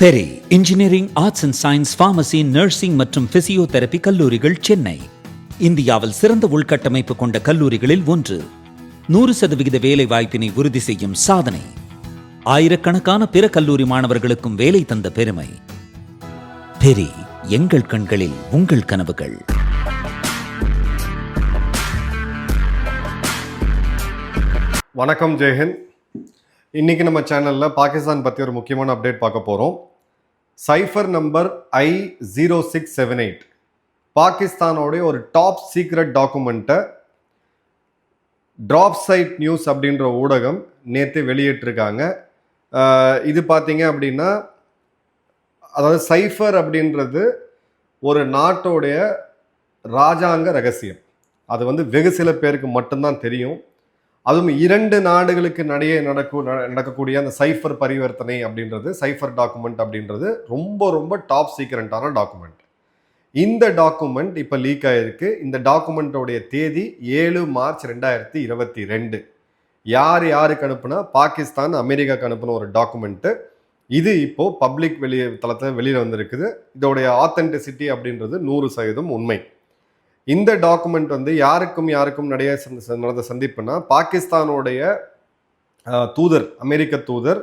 Peri engineering, arts and science, pharmacy, nursing மற்றும் physiotherapy கல்லூரிகள் சென்னை இந்தியாவில் சிறந்த உள்கட்டமைப்பு கொண்ட கல்லூரிகளில் ஒன்று. 100% வேலை வாய்ப்பினை உறுதி செய்யும் சாதனை. ஆயிரக்கணக்கான பிற கல்லூரி மாணவர்களுக்கும் வேலை தந்த பெருமை. பெரி, எங்கள் கண்களில் உங்கள் கனவுகள். வணக்கம், ஜெயஹிந்த். இன்னைக்கு நம்ம சேனலில் பாகிஸ்தான் பற்றி ஒரு முக்கியமான அப்டேட் பார்க்க போகிறோம். சைஃபர் நம்பர் I0678 பாகிஸ்தானோடைய ஒரு டாப் சீக்ரெட் டாக்குமெண்ட்டை ட்ராப் சைட் நியூஸ் அப்படின்ற ஊடகம் நேற்று வெளியிட்டிருக்காங்க. இது பார்த்தீங்க அப்படின்னா, அதாவது சைஃபர் அப்படின்றது ஒரு நாட்டோடைய ராஜாங்க ரகசியம். அது வெகு சில பேருக்கு மட்டும்தான் தெரியும். அதுவும் 2 நாடுகளுக்கு நடையே நடக்கக்கூடிய அந்த சைஃபர் பரிவர்த்தனை அப்படின்றது, சைஃபர் டாக்குமெண்ட் அப்படின்றது ரொம்ப ரொம்ப டாப் சீக்ரெட்டான டாக்குமெண்ட். இந்த டாக்குமெண்ட் இப்போ லீக் ஆகிருக்கு. இந்த டாக்குமெண்ட்டோடைய தேதி 7 மார்ச் 2022. யாருக்கு அனுப்புனா, பாகிஸ்தான் அமெரிக்காவுக்கு அனுப்புன ஒரு டாக்குமெண்ட்டு. இது இப்போ பப்ளிக் தளத்தில் வெளியில் வந்திருக்குது. இதோடைய ஆத்தென்டிசிட்டி அப்படின்றது 100% உண்மை. இந்த டாக்குமெண்ட் யாருக்கும் நடந்த சந்திப்புனா, பாகிஸ்தானுடைய தூதர், அமெரிக்க தூதர்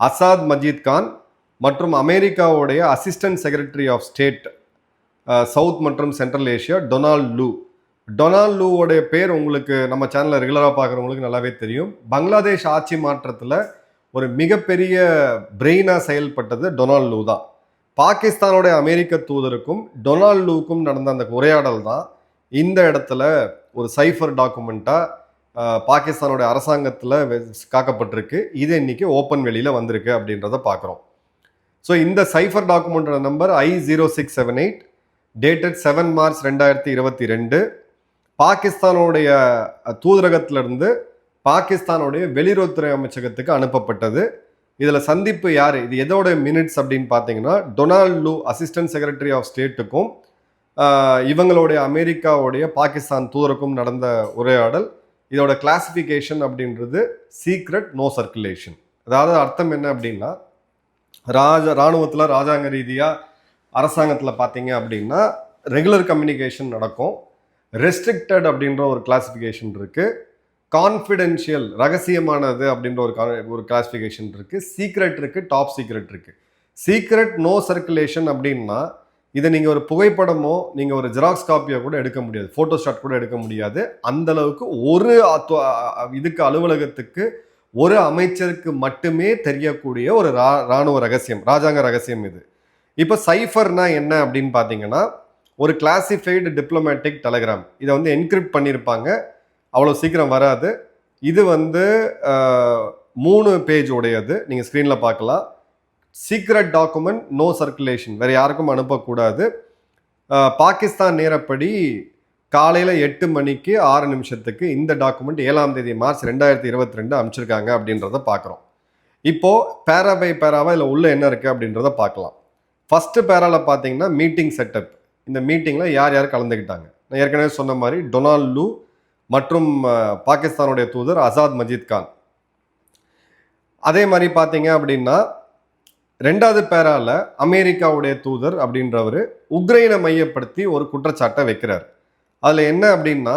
அசாத் மஜீத் கான் மற்றும் அமெரிக்காவுடைய assistant secretary of state south மற்றும் சென்ட்ரல் ஏஷியா டொனால்ட் லூவோடைய பேர் உங்களுக்கு நம்ம சேனலில் ரெகுலராக பார்க்குறவங்களுக்கு நல்லாவே தெரியும். பங்களாதேஷ் ஆட்சி மாற்றத்தில் ஒரு மிகப்பெரிய பிரெயினாக செயல்பட்டது டொனால்ட் லூ தான். பாகிஸ்தானுடைய அமெரிக்க தூதருக்கும் டொனால்ட் லூக்கும் நடந்த அந்த உரையாடல் தான் இந்த இடத்துல ஒரு சைஃபர் டாக்குமெண்ட்டாக பாகிஸ்தானுடைய அரசாங்கத்தில் காக்கப்பட்டிருக்கு. இது இன்னைக்கு ஓப்பன் வெளியில் வந்திருக்கு அப்படின்றத பார்க்குறோம். ஸோ இந்த சைஃபர் டாக்குமெண்டோட நம்பர் I0678, டேட்டட் 7 மார்ச் 2022. பாகிஸ்தானுடைய தூதரகத்திலிருந்து பாகிஸ்தானுடைய வெளியுறவுத்துறை அமைச்சகத்துக்கு அனுப்பப்பட்டது. இதில் சந்திப்பு யார், இது எதோட மினிட்ஸ் அப்படின்னு பார்த்தீங்கன்னா, Donald Lu assistant secretary of ஸ்டேட்டுக்கும் இவங்களுடைய அமெரிக்காவுடைய பாகிஸ்தான் தூதருக்கும் நடந்த உரையாடல். இதோட கிளாசிஃபிகேஷன் அப்படின்றது சீக்ரெட், நோ சர்க்குலேஷன். அதாவது அர்த்தம் என்ன அப்படின்னா, இராணுவத்தில் ராஜாங்க ரீதியாக அரசாங்கத்தில் பார்த்தீங்க அப்படின்னா ரெகுலர் கம்யூனிகேஷன் நடக்கும். ரெஸ்ட்ரிக்டட் அப்படின்ற ஒரு கிளாசிஃபிகேஷன் இருக்குது. கான்ஃபிடென்ஷியல், ரகசியமானது அப்படின்ற ஒரு கிளாசிஃபிகேஷன் இருக்குது. சீக்ரெட் இருக்குது, டாப் சீக்ரெட் இருக்குது. சீக்ரெட், நோ சர்க்குலேஷன் அப்படின்னா, இதை நீங்கள் ஒரு புகைப்படமோ நீங்கள் ஒரு ஜெராக்ஸ் காப்பியோ கூட எடுக்க முடியாது, ஃபோட்டோஸ்டாட் கூட எடுக்க முடியாது. அந்த அளவுக்கு ஒரு அலுவலகத்துக்கு, ஒரு அமைச்சருக்கு மட்டுமே தெரியக்கூடிய ஒரு இராணுவ ரகசியம், ராஜாங்க ரகசியம் இது. இப்போ சைஃபர்னா என்ன அப்படின்னு பார்த்தீங்கன்னா, ஒரு கிளாசிஃபைடு டிப்ளமேட்டிக் டெலகிராம். இதை என்கிரிப்ட் பண்ணியிருப்பாங்க, அவ்வளோ சீக்கிரம் வராது. இது 3 பேஜ் உடையது. நீங்கள் ஸ்க்ரீனில் பார்க்கலாம். சீக்ரெட் டாக்குமெண்ட், நோ சர்க்குலேஷன், வேறு யாருக்கும் அனுப்பக்கூடாது. பாகிஸ்தான் நேரப்படி காலையில் 8 மணிக்கு 6 நிமிஷத்துக்கு இந்த டாக்குமெண்ட் 7ஆம் தேதி மார்ச் 2022 அனுப்பிச்சிருக்காங்க அப்படின்றத பார்க்குறோம். இப்போது பேரா பை பேராவாக இதில் உள்ள என்ன இருக்குது அப்படின்றத பார்க்கலாம். ஃபஸ்ட்டு பேராவில் பார்த்தீங்கன்னா மீட்டிங் செட்டப். இந்த மீட்டிங்கில் யார் கலந்துக்கிட்டாங்க. நான் ஏற்கனவே சொன்ன மாதிரி டொனால்ட் லூ மற்றும் பாகிஸ்தானுடைய தூதர் அசாத் மஜீத் கான். அதே மாதிரி பார்த்தீங்க அப்படின்னா, 2வது பேரால அமெரிக்காவுடைய தூதர் அப்படின்றவர் உக்ரைனை மையப்படுத்தி ஒரு குற்றச்சாட்டை வைக்கிறார். அதில் என்ன அப்படின்னா,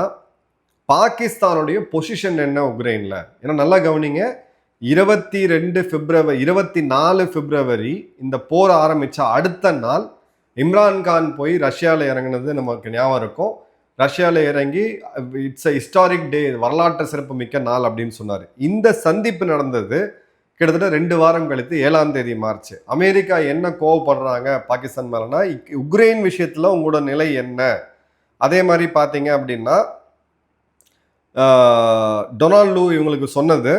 பாகிஸ்தானுடைய பொசிஷன் என்ன உக்ரைனில். ஏன்னா நல்லா கவனிங்க, 24 பிப்ரவரி இந்த போர் ஆரம்பித்த அடுத்த நாள் இம்ரான்கான் போய் ரஷ்யாவில் இறங்கினது நமக்கு ஞாபகம் இருக்கும். ரஷ்யாவில் இறங்கி இட்ஸ் அ ஹிஸ்டாரிக் டே, வரலாற்று சிறப்பு மிக்க நாள் அப்படின்னு சொன்னார். இந்த சந்திப்பு நடந்தது கிட்டத்தட்ட 2 வாரம் கழித்து 7ஆம் தேதி மார்ச். அமெரிக்கா என்ன கோவப்படுறாங்க பாகிஸ்தான் மேலனா, உக்ரைன் விஷயத்தில் உங்களோட நிலை என்ன. அதே மாதிரி பார்த்தீங்க அப்படின்னா, டொனால்ட் லூ இவங்களுக்கு சொன்னது,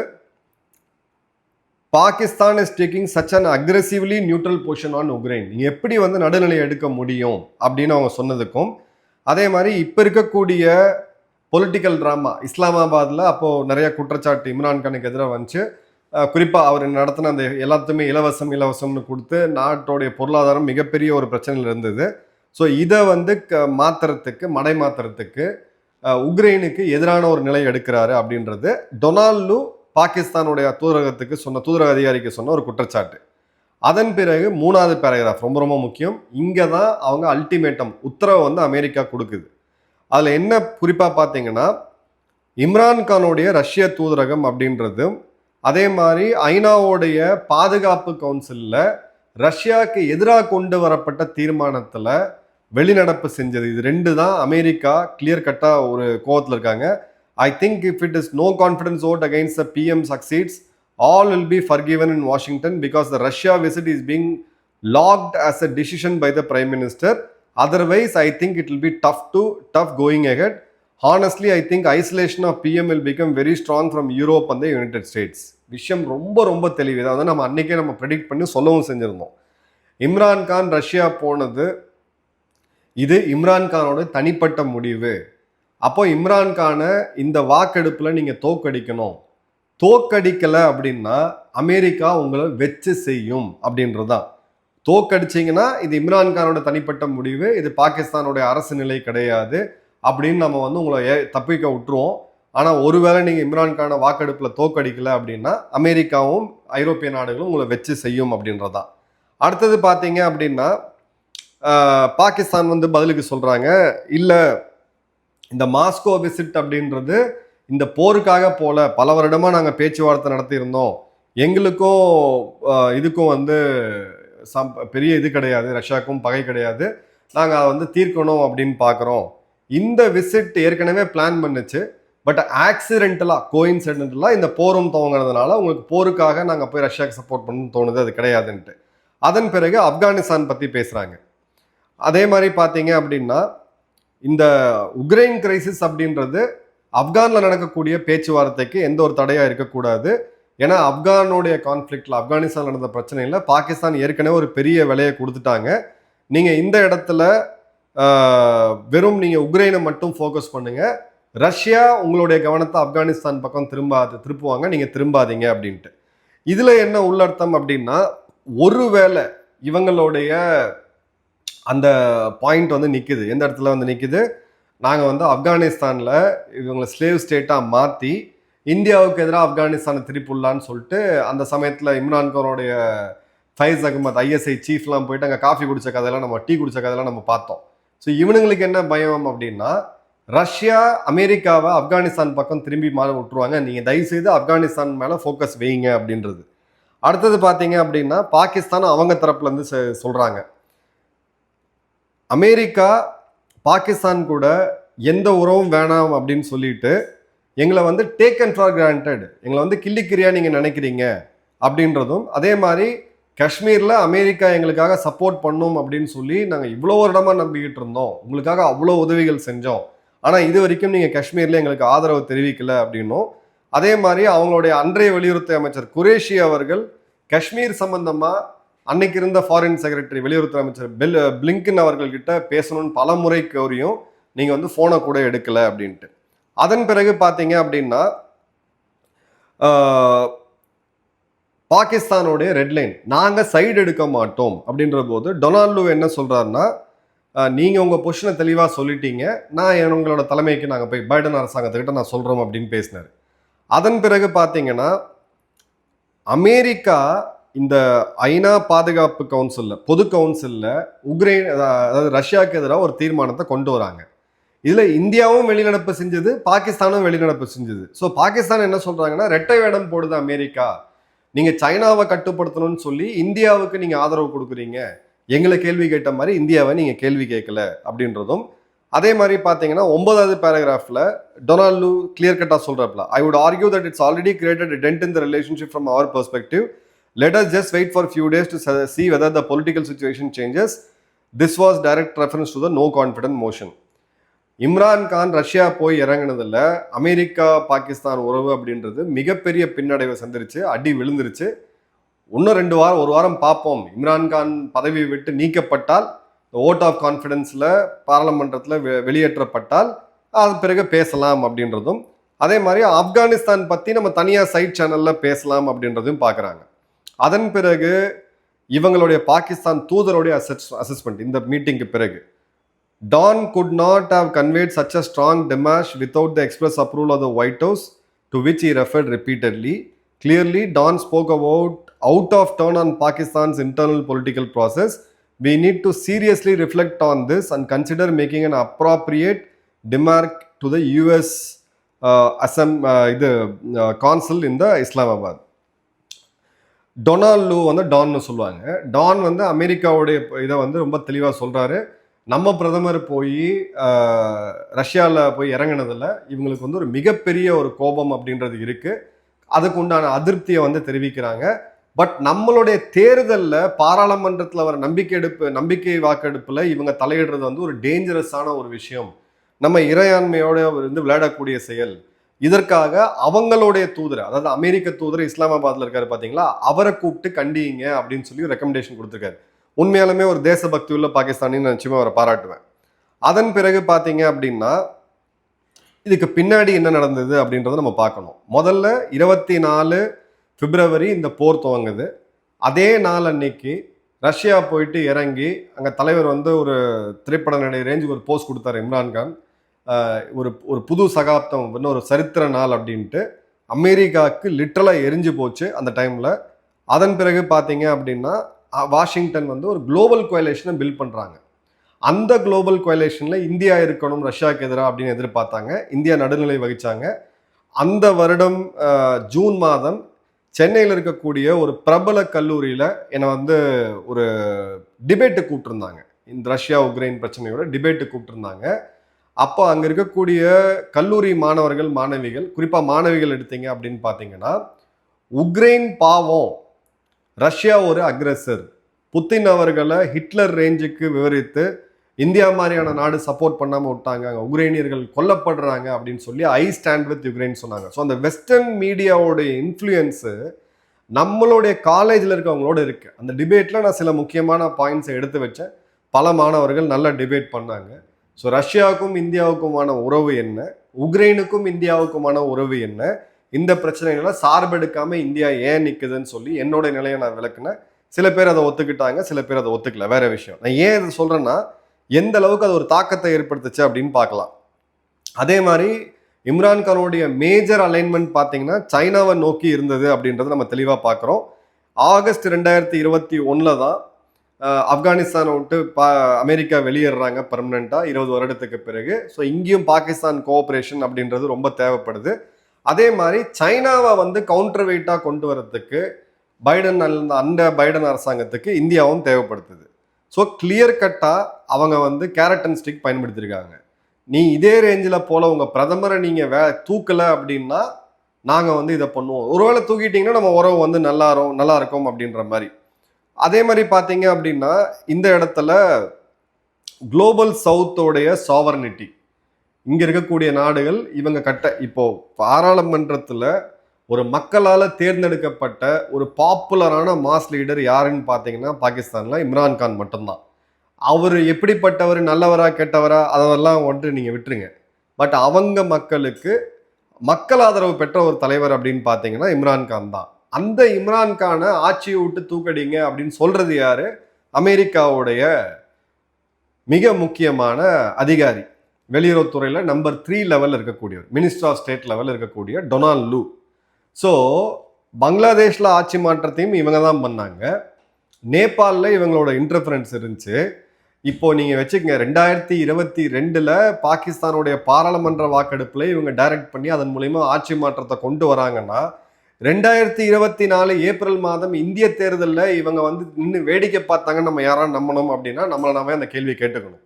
Pakistan is taking such an aggressively neutral position on Ukraine. நீங்கள் எப்படி நடுநிலை எடுக்க முடியும் அப்படின்னு அவங்க சொன்னதுக்கும், அதே மாதிரி இப்போ இருக்கக்கூடிய பொலிட்டிக்கல் ட்ராமா இஸ்லாமாபாத்தில் அப்போது நிறைய குற்றச்சாட்டு இம்ரான்கானுக்கு எதிராக வந்துச்சு. குறிப்பாக அவர் நடத்தின அந்த எல்லாத்துமே இலவசம்னு கொடுத்து நாட்டோடைய பொருளாதாரம் மிகப்பெரிய ஒரு பிரச்சனையில் இருந்தது. ஸோ இதை மடை மாத்துறதுக்கு உக்ரைனுக்கு எதிரான ஒரு நிலை எடுக்கிறாரு அப்படின்றது டொனால்ட் லூ பாகிஸ்தானுடைய தூதரக அதிகாரிக்கு சொன்ன ஒரு குற்றச்சாட்டு. அதன் பிறகு 3வது பேராகிராஃப் ரொம்ப ரொம்ப முக்கியம். இங்கே தான் அவங்க அல்டிமேட்டம் உத்தரவை வந்து அமெரிக்கா கொடுக்குது. அதில் என்ன குறிப்பாக பார்த்தீங்கன்னா, இம்ரான்கானுடைய ரஷ்ய தூதரகம் அப்படின்றது, அதே மாதிரி ஐநாவுடைய பாதுகாப்பு கவுன்சிலில் ரஷ்யாவுக்கு எதிராக கொண்டு வரப்பட்ட தீர்மானத்தில் வெளிநடப்பு செஞ்சது. இது 2 தான் அமெரிக்கா கிளியர் கட்டாக ஒரு கோவத்தில் இருக்காங்க. I think if it is no confidence vote against the PM succeeds, all will be forgiven in Washington because the Russia visit is being logged as a decision by the Prime Minister. Otherwise, I think it will be tough going ahead. Honestly, I think isolation of PM will become very strong from Europe and the United States. விஷயம் ரொம்ப ரொம்ப தெளிவு. அதாவது நம்ம அன்னைக்கே நம்ம predict பண்ணி சொல்லவும் செஞ்சிருந்தோம். இம்ரான்கான் ரஷ்யா போனது இது இம்ரான்கானோட தனிப்பட்ட முடிவு. அப்போ இம்ரான்கானை இந்த வாக்கெடுப்பில் நீங்கள் தோக்கடிக்கணும். தோக்கடிக்கலை அப்படின்னா அமெரிக்கா உங்களை வச்சு செய்யும் அப்படின்றது தான். தோக்கடிச்சிங்கன்னா இது இம்ரான்கானோட தனிப்பட்ட முடிவு, இது பாகிஸ்தானுடைய அரசு நிலை கிடையாது அப்படின்னு நம்ம வந்து உங்களை தப்பிக்க விட்டுருவோம். ஆனால் ஒருவேளை நீங்கள் இம்ரான்கானை வாக்கெடுப்பில் தோக்கடிக்கலை அப்படின்னா அமெரிக்காவும் ஐரோப்பிய நாடுகளும் உங்களை வச்சு செய்யும் அப்படின்றது தான். அடுத்தது பார்த்தீங்க அப்படின்னா பாகிஸ்தான் வந்து பதிலுக்கு சொல்கிறாங்க, இல்லை இந்த மாஸ்கோ விசிட் அப்படின்றது இந்த போருக்காக போல, பல வருடமாக நாங்கள் பேச்சுவார்த்தை நடத்தியிருந்தோம், எங்களுக்கும் இதுக்கும் வந்து பெரிய இது கிடையாது, ரஷ்யாவுக்கும் பகை கிடையாது, நாங்கள் அதை வந்து தீர்க்கணும் அப்படின்னு பார்க்குறோம். இந்த விசிட் ஏற்கனவே பிளான் பண்ணுச்சு, பட் ஆக்சிடென்டலாக கோயின்சிடென்டலாக இந்த போரும் துவங்கினதுனால உங்களுக்கு போருக்காக நாங்கள் போய் ரஷ்யாவுக்கு சப்போர்ட் பண்ணணும்னு தோணுது, அது கிடையாதுன்ட்டு. அதன் பிறகு ஆப்கானிஸ்தான் பற்றி பேசுகிறாங்க. அதே மாதிரி பார்த்தீங்க அப்படின்னா இந்த உக்ரைன் கிரைசிஸ் அப்படின்றது ஆப்கானில் நடக்கக்கூடிய பேச்சுவார்த்தைக்கு எந்த ஒரு தடையாக இருக்கக்கூடாது. ஏன்னா ஆப்கானுடைய கான்ஃப்ளிக்டில், ஆப்கானிஸ்தான் நடந்த பிரச்சனையில் பாகிஸ்தான் ஏற்கனவே ஒரு பெரிய விலையை கொடுத்துட்டாங்க. நீங்கள் இந்த இடத்துல வெறும் நீங்கள் உக்ரைனை மட்டும் ஃபோக்கஸ் பண்ணுங்கள், ரஷ்யா உங்களுடைய கவனத்தை ஆப்கானிஸ்தான் பக்கம் திருப்புவாங்க, நீங்கள் திரும்பாதீங்க அப்படின்ட்டு. இதில் என்ன உள்ளர்த்தம் அப்படின்னா, ஒருவேளை இவங்களுடைய அந்த பாயிண்ட் வந்து நிற்குது, எந்த இடத்துல வந்து நிற்குது, நாங்கள் வந்து ஆப்கானிஸ்தானில் இவங்களை ஸ்லேவ் ஸ்டேட்டாக மாற்றி இந்தியாவுக்கு எதிராக ஆப்கானிஸ்தானை திருப்பிடலான்னு சொல்லிட்டு அந்த சமயத்தில் இம்ரான்கானுடைய ஃபைஸ் அகமது ஐஎஸ்ஐ சீஃப்லாம் போயிட்டு அங்கே காஃபி குடித்த கதையெல்லாம் நம்ம டீ குடித்த கதையெல்லாம் நம்ம பார்த்தோம். ஸோ இவனுங்களுக்கு என்ன பயம் அப்படின்னா, ரஷ்யா அமெரிக்காவை ஆப்கானிஸ்தான் பக்கம் திரும்பி மாற விட்டுருவாங்க, நீங்கள் தயவுசெய்து ஆப்கானிஸ்தான் மேலே ஃபோக்கஸ் வைங்க அப்படின்றது. அடுத்தது பார்த்தீங்க அப்படின்னா பாகிஸ்தான் அவங்க தரப்புலேருந்து சொல்கிறாங்க, அமெரிக்கா பாகிஸ்தான் கூட எந்த உறவும் வேணாம் அப்படின்னு சொல்லிட்டு எங்களை வந்து டேக்கன் ஃபார் கிராண்டட், எங்களை வந்து கிள்ளிக்கிரியா நீங்கள் நினைக்கிறீங்க அப்படின்றதும், அதே மாதிரி காஷ்மீரில் அமெரிக்கா எங்களுக்காக சப்போர்ட் பண்ணும் அப்படின்னு சொல்லி நாங்கள் இவ்வளோ வருடமாக நம்பிக்கிட்டு இருந்தோம், உங்களுக்காக அவ்வளோ உதவிகள் செஞ்சோம், ஆனால் இது வரைக்கும் நீங்கள் காஷ்மீரில் எங்களுக்கு ஆதரவு தெரிவிக்கலை அப்படின்னும், அதே மாதிரி அவங்களுடைய அன்றைய வெளியுறவுத்துறை அமைச்சர் குரேஷி அவர்கள் காஷ்மீர் சம்பந்தமாக அன்னைக்கு இருந்த ஃபாரின் செக்ரட்டரி வெளியுறவுத்துறை அமைச்சர் பிளிங்கன் அவர்கள்கிட்ட பேசணும்னு பல முறை கோரியும் நீங்கள் வந்து ஃபோனை கூட எடுக்கலை அப்படின்ட்டு. அதன் பிறகு பார்த்தீங்க அப்படின்னா பாகிஸ்தானுடைய ரெட்லைன், நாங்கள் சைடு எடுக்க மாட்டோம் அப்படின்ற போது டொனால்டு என்ன சொல்கிறாருன்னா, நீங்கள் உங்கள் பொசிஷனை தெளிவாக சொல்லிட்டீங்க, நான் உங்களோட தலைமைக்கு நாங்கள் போய் பைடன் அரசாங்கத்துக்கிட்ட நான் சொல்கிறோம் அப்படின்னு பேசினார். அதன் பிறகு பார்த்தீங்கன்னா அமெரிக்கா இந்த ஐநா பாதுகாப்பு கவுன்சிலில், பொது கவுன்சிலில் உக்ரைன் அதாவது ரஷ்யாவுக்கு எதிராக ஒரு தீர்மானத்தை கொண்டு வராங்க. இதில் இந்தியாவும் வெளிநடப்பு செஞ்சது, பாகிஸ்தானும் வெளிநடப்பு செஞ்சது. ஸோ பாகிஸ்தான் என்ன சொல்கிறாங்கன்னா, ரெட்டை வேடம் போடுது அமெரிக்கா, நீங்கள் சைனாவை கட்டுப்படுத்தணும்னு சொல்லி இந்தியாவுக்கு நீங்கள் ஆதரவு கொடுக்குறீங்க, எங்களை கேள்வி கேட்ட மாதிரி இந்தியாவை நீங்கள் கேள்வி கேட்கல அப்படின்றதும். அதே மாதிரி பார்த்தீங்கன்னா 9வது பேராகிராஃபில் டொனால்டு கிளியர் கட்டாக சொல்கிறப்பல, I would argue that it's already created a dent in the relationship from our perspective. Let us just wait for a few days to see whether the political situation changes. This was direct reference to the no confidence motion. Imran Khan Russia போய் இறங்கினதில் America Pakistan உறவு அப்படின்றது மிகப்பெரிய பின்னடைவை சந்திருச்சு, அடி விழுந்துருச்சு. இன்னும் ஒரு வாரம் பார்ப்போம், இம்ரான்கான் பதவி விட்டு நீக்கப்பட்டால், ஓட் ஆஃப் கான்ஃபிடன்ஸில் பாராளுமன்றத்தில் வெளியேற்றப்பட்டால் அது பிறகு பேசலாம் அப்படின்றதும், அதே மாதிரி ஆப்கானிஸ்தான் பற்றி நம்ம தனியாக சைட் சேனலில் பேசலாம் அப்படின்றதையும் பார்க்குறாங்க. அதன் பிறகு இவங்களுடைய பாகிஸ்தான் தூதருடைய அசஸ்மெண்ட் இந்த மீட்டிங்க்கு பிறகு, Don could not have conveyed such a strong demarche without the express approval of the White House, to which he referred repeatedly. Clearly, Don spoke about out of turn on Pakistan's internal political process, we need to seriously reflect on this and consider making an appropriate demarc to the US consul in the Islamabad. Donald Lu வந்து டான்னு சொல்லுவாங்க. Don வந்து அமெரிக்காவுடைய இதை வந்து ரொம்ப தெளிவாக சொல்கிறாரு. நம்ம பிரதமர் போய் ரஷ்யாவில் போய் இறங்கினதில் இவங்களுக்கு வந்து ஒரு மிகப்பெரிய ஒரு கோபம் அப்படின்றது இருக்குது. அதுக்கு உண்டான அதிருப்தியை வந்து தெரிவிக்கிறாங்க. பட் நம்மளுடைய தேர்தலில் பாராளுமன்றத்தில் வர நம்பிக்கை வாக்கெடுப்பில் இவங்க தலையிடுறது வந்து ஒரு டேஞ்சரஸான ஒரு விஷயம், நம்ம இறையாண்மையோட வந்து விளையாடக்கூடிய செயல். இதற்காக அவங்களுடைய தூதர், அதாவது அமெரிக்க தூதர் இஸ்லாமாபாத்ல இருக்காரு பார்த்தீங்களா, அவரை கூப்பிட்டு கண்டிங்க அப்படின்னு சொல்லி ரெக்கமெண்டேஷன் கொடுத்துருக்காரு. உண்மையாலுமே ஒரு தேசபக்தி உள்ள பாகிஸ்தானின்னு நிச்சயமா அவரை பாராட்டுவேன். அதன் பிறகு பார்த்தீங்க அப்படின்னா இதுக்கு பின்னாடி என்ன நடந்தது அப்படின்றத நம்ம பார்க்கணும். முதல்ல 24 பிப்ரவரி இந்த போர் துவங்குது. அதே நாள் அன்னைக்கு ரஷ்யா போயிட்டு இறங்கி அங்கே தலைவர் வந்து ஒரு திரைப்பட நடிகை ரேஞ்சுக்கு ஒரு போஸ்ட் கொடுத்தாரு இம்ரான்கான். ஒரு புது சகாப்தம், இன்னொரு சரித்திர நாள் அப்படின்ட்டு அமெரிக்காவுக்கு லிட்டரலாக எரிஞ்சு போச்சு அந்த டைமில். அதன் பிறகு பார்த்தீங்க அப்படின்னா வாஷிங்டன் வந்து ஒரு குளோபல் கோயலேஷனை பில்ட் பண்ணுறாங்க. அந்த குளோபல் கோயலேஷனில் இந்தியா இருக்கணும் ரஷ்யாவுக்கு எதிராக அப்படின்னு எதிர்பார்த்தாங்க. இந்தியா நடுநிலை வகிச்சாங்க. அந்த வருடம் ஜூன் மாதம் சென்னையில் இருக்கக்கூடிய ஒரு பிரபல கல்லூரியில் என்னை வந்து ஒரு டிபேட்டு கூப்பிட்டுருந்தாங்க. இந்த ரஷ்யா உக்ரைன் பிரச்சனையோட டிபேட்டு கூப்பிட்டுருந்தாங்க. அப்போ அங்கே இருக்கக்கூடிய கல்லூரி மாணவர்கள் மாணவிகள், குறிப்பாக மாணவிகள் எடுத்தீங்க அப்படின்னு பார்த்தீங்கன்னா, உக்ரைன் பாவம், ரஷ்யா ஒரு அக்ரெசர், புத்தின் அவர்களை ஹிட்லர் ரேஞ்சுக்கு விவரித்து இந்தியா மாதிரியான நாடு சப்போர்ட் பண்ணாமல் விட்டாங்க, அங்கே உக்ரைனியர்கள் கொல்லப்படுறாங்க அப்படின்னு சொல்லி ஐ ஸ்டாண்ட் வித் யுக்ரைன் சொன்னாங்க. ஸோ அந்த வெஸ்டர்ன் மீடியாவோடைய இன்ஃப்ளூயன்ஸு நம்மளுடைய காலேஜில் இருக்கவங்களோட இருக்குது. அந்த டிபேட்டில் நான் சில முக்கியமான பாயிண்ட்ஸை எடுத்து வச்சேன். பல மாணவர்கள் நல்ல டிபேட் பண்ணாங்க. ஸோ ரஷ்யாவுக்கும் இந்தியாவுக்குமான உறவு என்ன, உக்ரைனுக்கும் இந்தியாவுக்குமான உறவு என்ன, இந்த பிரச்சனைகளை சார்பெடுக்காமல் இந்தியா ஏன் நிற்குதுன்னு சொல்லி என்னோட நிலையை நான் விளக்குனேன். சில பேர் அதை ஒத்துக்கிட்டாங்க, சில பேர் அதை ஒத்துக்கல, வேற விஷயம். நான் ஏன் இதை சொல்கிறேன்னா, எந்த அளவுக்கு அது ஒரு தாக்கத்தை ஏற்படுத்துச்சு அப்படின்னு பார்க்கலாம். அதே மாதிரி இம்ரான்கானுடைய மேஜர் அலைன்மெண்ட் பார்த்தீங்கன்னா சைனாவை நோக்கி இருந்தது அப்படின்றத நம்ம தெளிவாக பார்க்குறோம். ஆகஸ்ட் 2021 தான் ஆப்கானிஸ்தானை விட்டு அமெரிக்கா வெளியேறாங்க பர்மனெண்ட்டாக 20 வருடத்துக்கு பிறகு. ஸோ இங்கேயும் பாகிஸ்தான் கோஆப்ரேஷன் அப்படின்றது ரொம்ப தேவைப்படுது. அதே மாதிரி சைனாவை வந்து கவுண்டர் வெயிட்டாக கொண்டு வரதுக்கு அந்த பைடன் அரசாங்கத்துக்கு இந்தியாவும் தேவைப்படுத்துது. ஸோ கிளியர் கட்டாக அவங்க வந்து கேரட் அண்ட் ஸ்டிக் பயன்படுத்தியிருக்காங்க. நீ இதே ரேஞ்சில் போல உங்கள் பிரதமரை நீங்கள் தூக்கலை அப்படின்னா நாங்கள் வந்து இதை பண்ணுவோம், ஒருவேளை தூக்கிட்டிங்கன்னா நம்ம உறவு வந்து நல்லா இருக்கும் அப்படின்ற மாதிரி. அதே மாதிரி பார்த்தீங்க அப்படின்னா இந்த இடத்துல குளோபல் சவுத்தோடைய சாவர்னிட்டி, இங்கே இருக்கக்கூடிய நாடுகள் இவங்க இப்போ பாராளுமன்றத்தில் ஒரு மக்களால் தேர்ந்தெடுக்கப்பட்ட ஒரு பாப்புலரான மாஸ் லீடர் யாருன்னு பார்த்தீங்கன்னா பாகிஸ்தானில் இம்ரான்கான் மட்டும்தான். அவர் எப்படிப்பட்டவர், நல்லவரா கெட்டவரா அதெல்லாம் வந்துட்டு நீங்கள் விட்டுருங்க. பட் அவங்க மக்கள் ஆதரவு பெற்ற ஒரு தலைவர் அப்படின்னு பார்த்தீங்கன்னா இம்ரான்கான் தான். அந்த இம்ரான்கானை ஆட்சியை விட்டு தூக்கடிங்க அப்படின்னு சொல்றது யாரு? அமெரிக்காவுடைய மிக முக்கியமான அதிகாரி, வெளியுறவுத்துறையில் நம்பர் 3 லெவலில் இருக்கக்கூடியவர், மினிஸ்டர் ஆஃப் ஸ்டேட் லெவலில் இருக்கக்கூடிய டொனால்ட் லூ. ஸோ பங்களாதேஷில் ஆட்சி மாற்றத்தையும் இவங்க தான் பண்ணாங்க. நேபாளில் இவங்களோட இன்டர்ஃபரன்ஸ் இருந்துச்சு. இப்போ நீங்கள் வச்சுக்கங்க, 2022 பாகிஸ்தானுடைய பாராளுமன்ற வாக்கெடுப்பில் இவங்க டைரக்ட் பண்ணி அதன் மூலயமா ஆட்சி மாற்றத்தை கொண்டு வராங்கன்னா, 2024 ஏப்ரல் மாதம் இந்திய தேர்தலில் இவங்க வந்து நின்று வேடிக்கை பார்த்தாங்க நம்ம யாராவது நம்பணும் அப்படின்னா நம்மளை நாம அந்த கேள்வி கேட்டுக்கணும்.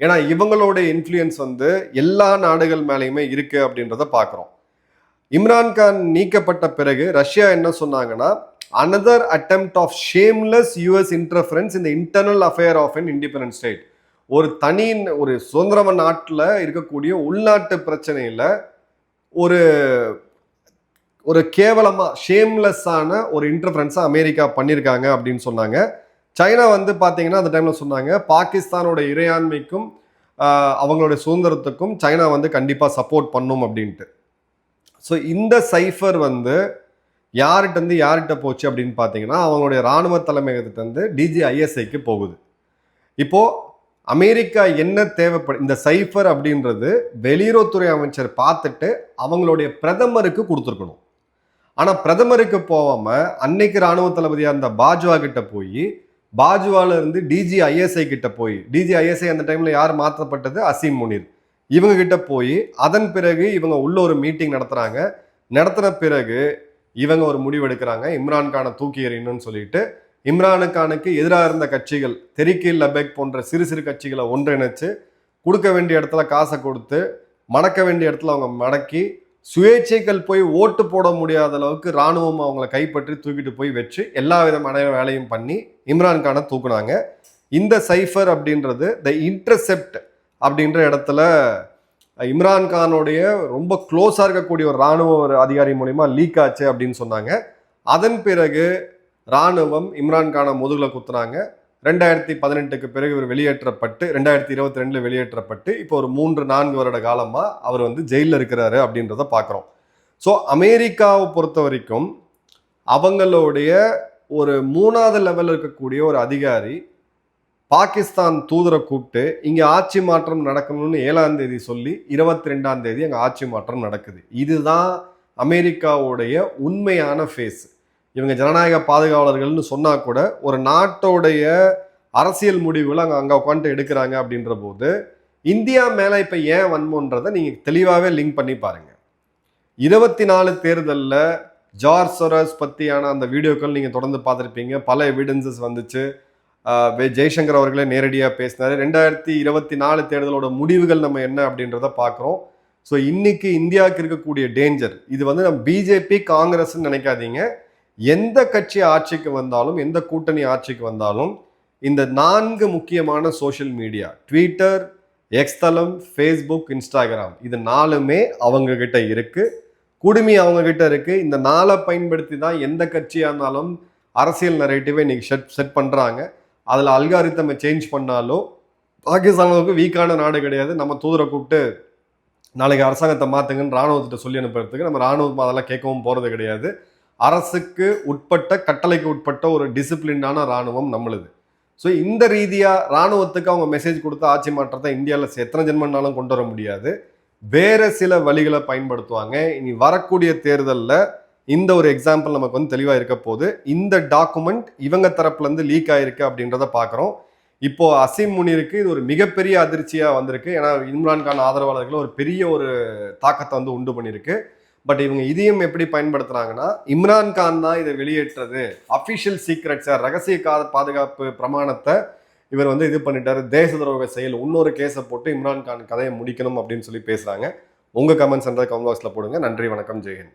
ஏன்னா இவங்களோட இன்ஃப்ளூயன்ஸ் வந்து எல்லா நாடுகள் மேலேயுமே இருக்கு அப்படின்றத பார்க்குறோம். இம்ரான்கான் நீக்கப்பட்ட பிறகு ரஷ்யா என்ன சொன்னாங்கன்னா, another attempt of shameless US interference in the internal affair of an independent state. ஒரு சுதந்திரம நாட்டில் இருக்கக்கூடிய உள்நாட்டு பிரச்சனையில் ஒரு கேவலமாக ஷேம்லெஸ்ஸான ஒரு இன்டர்ஃபரன்ஸை அமெரிக்கா பண்ணியிருக்காங்க அப்படின்னு சொன்னாங்க. சைனா வந்து பார்த்தீங்கன்னா அந்த டைமில் சொன்னாங்க, பாகிஸ்தானோட இறையாண்மைக்கும் அவங்களுடைய சுதந்திரத்துக்கும் சைனா வந்து கண்டிப்பாக சப்போர்ட் பண்ணும் அப்படின்ட்டு. ஸோ இந்த சைஃபர் வந்து யார்கிட்ட போச்சு அப்படின்னு பார்த்தீங்கன்னா அவங்களுடைய இராணுவ தலைமையகத்திலிருந்து DGISIக்கு போகுது. இப்போது அமெரிக்கா என்ன இந்த சைஃபர் அப்படின்றது வெளியுறவுத்துறை அமைச்சர் பார்த்துட்டு அவங்களுடைய பிரதமருக்கு கொடுத்துருக்கணும். ஆனா பிரதமருக்கு போகாம அன்னைக்கு ராணுவ தளபதியா இருந்த பாஜ்வா கிட்ட போய், பாஜ்வால இருந்து DGISI கிட்ட போய், DGISI அந்த டைம்ல யார் மாற்றப்பட்டது? அசீம் முனீர். இவங்க கிட்ட போய் அதன் பிறகு இவங்க உள்ள ஒரு மீட்டிங் நடத்துறாங்க. நடத்தின பிறகு இவங்க ஒரு முடிவு எடுக்கிறாங்க, இம்ரான்கானை தூக்கி எறியணும்னு சொல்லிட்டு. இம்ரானுக்கானுக்கு எதிராக இருந்த கட்சிகள், தெரிக்கி லபேக் போன்ற சிறு சிறு கட்சிகளை ஒன்றிணைச்சு கொடுக்க வேண்டிய இடத்துல காசை கொடுத்து, மடக்க வேண்டிய இடத்துல அவங்க மடக்கி, சுயேட்சைகள் போய் ஓட்டு போட முடியாத அளவுக்கு ராணுவம் அவங்கள கைப்பற்றி தூக்கிட்டு போய் வச்சு எல்லா விதமான வேலையும் பண்ணி இம்ரான்கானை தூக்குனாங்க. இந்த சைஃபர் அப்படின்றது த இன்டர்செப்ட் அப்படின்ற இடத்துல இம்ரான்கானுடைய ரொம்ப க்ளோஸாக இருக்கக்கூடிய ஒரு ராணுவ ஒரு அதிகாரி மூலிமா லீக் ஆச்சு அப்படின்னு சொன்னாங்க. அதன் பிறகு ராணுவம் இம்ரான்கானை முதுகுல குத்துனாங்க. 2018க்கு பிறகு இவர் வெளியேற்றப்பட்டு 2022 வெளியேற்றப்பட்டு இப்போ ஒரு 3-4 வருட காலமா அவர் வந்து ஜெயிலில் இருக்கிறாரு அப்படின்றத பார்க்குறோம். ஸோ அமெரிக்காவை பொறுத்த வரைக்கும் அவங்களுடைய ஒரு 3வது லெவலில் இருக்கக்கூடிய ஒரு அதிகாரி பாகிஸ்தான் தூதரை கூப்பிட்டு இங்கே ஆட்சி மாற்றம் நடக்கணும்னு 7ஆம் தேதி சொல்லி 22ஆம் தேதி அங்கே ஆட்சி மாற்றம் நடக்குது. இதுதான் அமெரிக்காவுடைய உண்மையான ஃபேஸ். இவங்க ஜனநாயக பாதுகாவலர்கள்னு சொன்னா கூட ஒரு நாட்டோடைய அரசியல் முடிவுகளை அங்கே உட்காந்துட்டு எடுக்கிறாங்க அப்படின்ற போது இந்தியா மேலே இப்போ ஏன் வன்மன்றதை நீங்கள் தெளிவாகவே லிங்க் பண்ணி பாருங்க. 24 தேர்தலில் ஜார்ஜ் சொரோஸ் பற்றியான அந்த வீடியோக்கள் நீங்கள் தொடர்ந்து பார்த்துருப்பீங்க. பல எவிடன்சஸ் வந்துச்சு. ஜெய்சங்கர் அவர்களே நேரடியாக பேசினாரு. 2024 தேர்தலோட முடிவுகள் நம்ம என்ன அப்படின்றத பார்க்குறோம். ஸோ இன்னைக்கு இந்தியாவுக்கு இருக்கக்கூடிய டேஞ்சர் இது வந்து நம்ம பிஜேபி காங்கிரஸ்ன்னு நினைக்காதீங்க. எந்த கட்சி ஆட்சிக்கு வந்தாலும், எந்த கூட்டணி ஆட்சிக்கு வந்தாலும் இந்த 4 முக்கியமான சோஷியல் மீடியா, ட்விட்டர், எக்ஸ்தலம், ஃபேஸ்புக், இன்ஸ்டாகிராம், இது 4மே அவங்க கிட்ட இருக்கு. குடுமி அவங்க கிட்ட இருக்கு. இந்த 4 பயன்படுத்தி தான் எந்த கட்சியா இருந்தாலும் அரசியல் நரேட்டிவை இன்னைக்கு செட் பண்றாங்க. அதில் அல்காரித்தமை சேஞ்ச் பண்ணாலோ, பாகிஸ்தானுக்கு வீக்கான நாடு கிடையாது. நம்ம தூதரை கூப்பிட்டு நாளைக்கு அரசாங்கத்தை மாற்றுங்கன்னு ராணுவத்திட்ட சொல்லி அனுப்புறதுக்கு நம்ம ராணுவம் அதெல்லாம் கேட்கவும் போகிறது கிடையாது. அரசுக்கு உட்பட்ட, கட்டளைக்கு உட்பட்ட ஒரு டிசிப்ளினான ராணுவம் நம்மளுது. ஸோ இந்த ரீதியாக ராணுவத்துக்கு அவங்க மெசேஜ் கொடுத்து ஆட்சி மாற்றத்தை இந்தியாவில் எத்தனை ஜென்மன்னாலும் கொண்டு வர முடியாது. வேற சில வழிகளை பயன்படுத்துவாங்க. இனி வரக்கூடிய தேர்தலில் இந்த ஒரு எக்ஸாம்பிள் நமக்கு வந்து தெளிவாக இருக்க போது. இந்த டாக்குமெண்ட் இவங்க தரப்புல இருந்து லீக் ஆயிருக்கு அப்படின்றத பார்க்குறோம். இப்போ அசீம் முனீருக்கு இது ஒரு மிகப்பெரிய அதிர்ச்சியாக வந்திருக்கு. ஏன்னா இம்ரான்கான் ஆதரவாளர்கள் ஒரு பெரிய ஒரு தாக்கத்தை வந்து உண்டு பண்ணியிருக்கு. பட் இவங்க இதையும் எப்படி பயன்படுத்துறாங்கன்னா, இம்ரான்கான் தான் இதை வெளியேற்றது, அஃபிஷியல் சீக்ரெட்ஸை, ரகசிய பாதுகாப்பு பிரமாணத்தை இவர் வந்து இது பண்ணிட்டாரு, தேச துரோக செயல், இன்னொரு கேஸை போட்டு இம்ரான்கான் கதையை முடிக்கணும் அப்படின்னு சொல்லி பேசுறாங்க. உங்க கமெண்ட்ஸ் கமெண்ட் பாக்ஸ்ல போடுங்க. நன்றி, வணக்கம், ஜெயஹிந்த்.